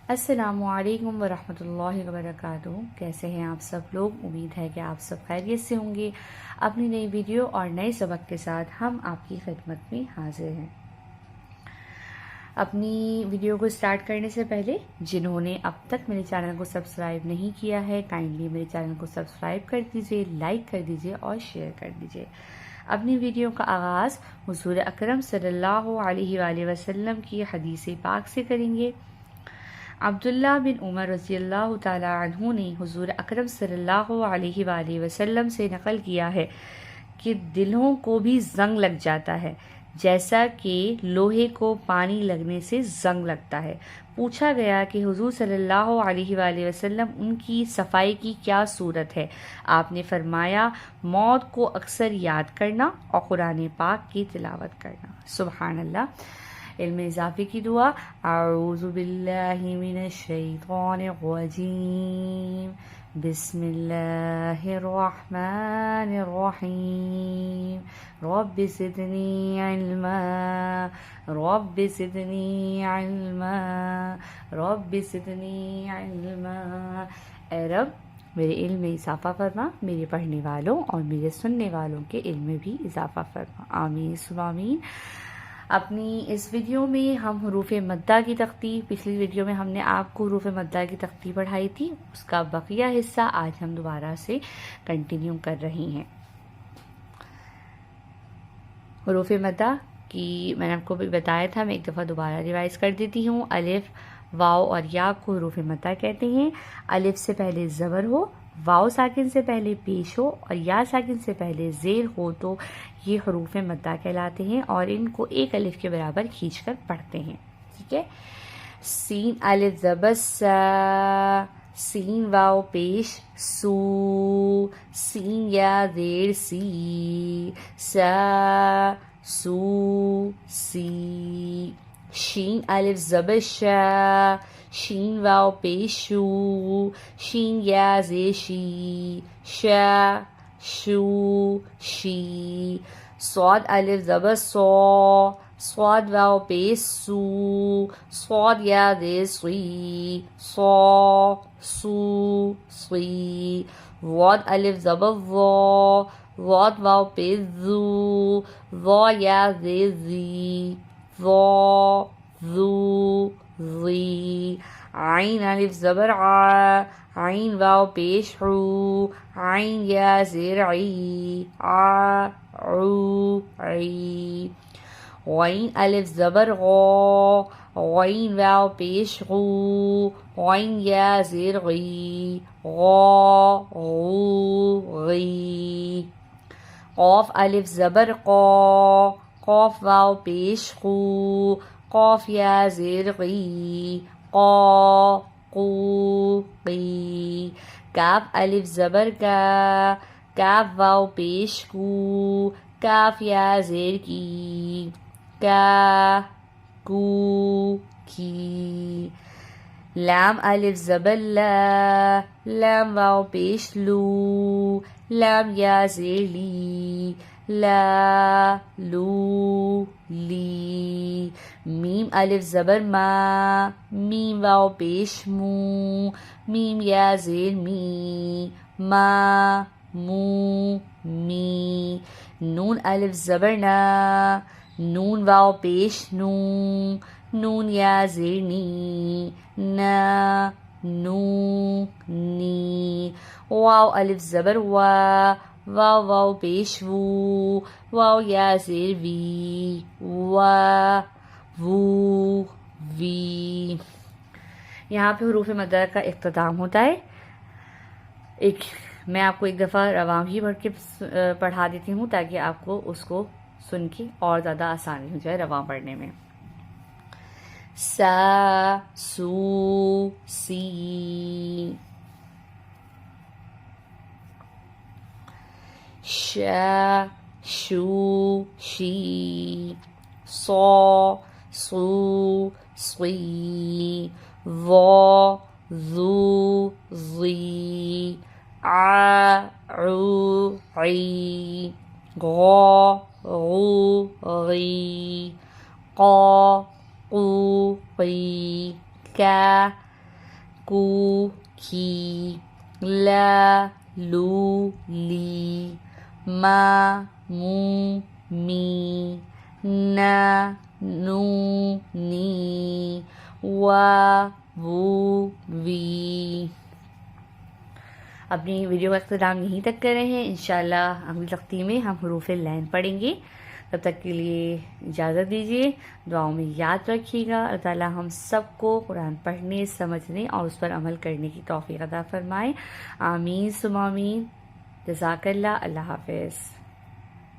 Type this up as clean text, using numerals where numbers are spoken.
السلام علیکم ورحمۃ اللہ وبرکاتہ۔ کیسے ہیں آپ سب لوگ؟ امید ہے کہ آپ سب خیریت سے ہوں گے۔ اپنی نئی ویڈیو اور نئے سبق کے ساتھ ہم آپ کی خدمت میں حاضر ہیں۔ اپنی ویڈیو کو سٹارٹ کرنے سے پہلے جنہوں نے اب تک میرے چینل کو سبسکرائب نہیں کیا ہے، کائنڈلی میرے چینل کو سبسکرائب کر دیجئے، لائک کر دیجئے اور شیئر کر دیجئے۔ اپنی ویڈیو کا آغاز حضور اکرم صلی اللہ علیہ وآلہ وسلم کی حدیث پاک سے کریں گے۔ عبداللہ بن عمر رضی اللہ تعالی عنہ نے حضور اکرم صلی اللہ علیہ وآلہ وسلم سے نقل کیا ہے کہ دلوں کو بھی زنگ لگ جاتا ہے جیسا کہ لوہے کو پانی لگنے سے زنگ لگتا ہے۔ پوچھا گیا کہ حضور صلی اللہ علیہ وآلہ وسلم ان کی صفائی کی کیا صورت ہے؟ آپ نے فرمایا موت کو اکثر یاد کرنا اور قرآن پاک کی تلاوت کرنا۔ سبحان اللہ۔ علم اضافے کی دعا۔ اعوذ باللہ من الشیطان الرجیم، بسم اللہ الرحمن الرحیم، رب زدنی علما، رب زدنی علما، رب زدنی علما۔ اے رب میرے علم میں اضافہ فرما، میرے پڑھنے والوں اور میرے سننے والوں کے علم میں بھی اضافہ فرما، آمین ثم آمین۔ اپنی اس ویڈیو میں ہم حروف مدہ کی تختی، پچھلی ویڈیو میں ہم نے آپ کو حروف مدہ کی تختی پڑھائی تھی، اس کا بقیہ حصہ آج ہم دوبارہ سے کنٹینیو کر رہے ہیں۔ حروف مدہ کی میں نے آپ کو بھی بتایا تھا، میں ایک دفعہ دوبارہ ریوائز کر دیتی ہوں۔ الف، واو اور یا کو حروف مدہ کہتے ہیں۔ الف سے پہلے زبر ہو، واو ساکن سے پہلے پیش ہو اور یا ساکن سے پہلے زیر ہو تو یہ حروف مدہ کہلاتے ہیں اور ان کو ایک الف کے برابر کھینچ کر پڑھتے ہیں، ٹھیک ہے۔ سین الف زبر سا، سین واو پیش سو، سین یا زیر سی، سا سو سی۔ شین الف زبر شا، شین واو پیش شو، شین یا زیر شی، شا شو شی۔ صاد الف زبر صا، صاد واو پیش سو، صاد یا زیر صی، صا سو صی۔ ضاد الف زبر ضا، ضاد واو پیش زو، ضا یا زیر زی، ضا زو زی۔ عین الف زبر عا، عین واو پیش عو، عین یا زیر عی، عا عو عی۔ غین الف زبر غا، غین واو پیش غو، غین یا زیر غی، غا غو غی۔ قاف الف زبر قا، قاف واو پیش قو، قاف یا زیر قی، قا قو قی۔ کاف الف زبر کا، کاف واو پیش کو، کاف یا زیر کی، کا کو کی۔ لام الف زبر لا، لام واو پیش لو، لام یا زیر لی، لا لو لی۔ میم الف زبر ما، میم واو پیش مو، میم یا زیر می، ما مو می۔ نون الف زبر نا، نون واو پیش نو، نون یا زیر نی، نا نو نی۔ واو الف زبر وا، واو واو پیش وو، واو یا زیر وی، وا وو وی۔ یہاں پہ حروف مدہ کا اختتام ہوتا ہے۔ میں آپ کو ایک دفعہ رواں بھی پڑھا دیتی ہوں تاکہ آپ کو اس کو سن کے اور زیادہ آسانی ہو جائے رواں پڑھنے میں۔ سا سو سی، شا شو شی، صا صو صی، ظا ظو ظی، ع عو عی، غا غو غی، قا قو قی، کا کو کی لا لو لی ما مو می نا نو نی وا وو وی۔ اپنی ویڈیو کا اختتام یہیں تک کر رہے ہیں، انشاءاللہ اگلی تختی میں ہم حروف لین پڑھیں گے۔ تب تک کے لیے اجازت دیجیے، دعاؤں میں یاد رکھیے گا۔ اللہ تعالیٰ ہم سب کو قرآن پڑھنے، سمجھنے اور اس پر عمل کرنے کی توفیق عطا فرمائے، آمین ثم آمین۔ جزاک اللہ، اللہ حافظ۔